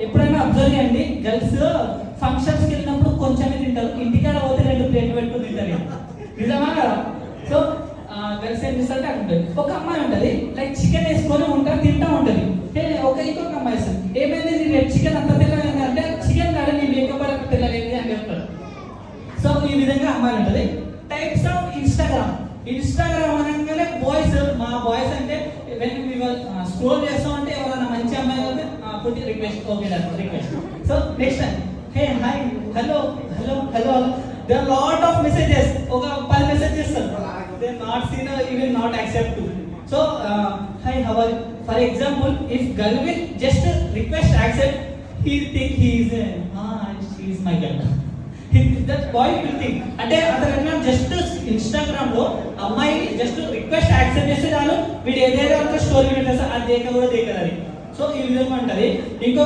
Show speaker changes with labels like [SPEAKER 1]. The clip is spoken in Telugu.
[SPEAKER 1] ఎప్పుడైనా అబ్జర్వ్ చేయండి, గర్ల్స్ ఫంక్షన్స్కి వెళ్ళినప్పుడు కొంచెమే తింటారు, ఇంటికాడ పోతే 2 ప్లేట్లు పెట్టుకుని తింటారు. నిజమా కదా? సో గర్ల్స్ ఏం చేస్తారు అంటే ఉంటుంది. ఒక అమ్మాయి ఉంటుంది, లైక్ చికెన్ వేసుకొని ఉంటారు, తింటా ఉంటుంది. ఇంకొక అమ్మాయి ఇస్తుంది, ఏమైంది నీ రెడ్ చికెన్ అంత తెల్లలేదు అంటే, చికెన్ కాడ నీ మేకప్ తెల్లలేదు అని చెప్తారు. సో ఈ విధంగా అమ్మాయి ఉంటుంది. టైప్స్ ఆఫ్ ఇన్స్టాగ్రామ్ అనగానే మా బాయ్స్ అంటే స్క్రోల్ చేస్తాం అంటే ఎవరైనా మంచి అమ్మాయి అయితే పుట్టి request, okay request. So next hey hi hello hello hello they are lot of messages, ఒక 10 మెసేజ్ చేస్తారు, they not seen even not accept. So hi how are you, for example if girl will just request accept, he think he is she is my girl. That boy will think అంటే అతను జస్ట్ ఇన్స్టాగ్రామ్ లో అమ్మాయి జస్ట్ రిక్వెస్ట్ యాక్సెప్ట్ చేస్తే చాలు, వీడు ఏదైనా స్టోరీ పెట్టేస్తా అది దేక కూడా దేకదని. సో ఈ విధంగా ఉంటుంది. ఇంకో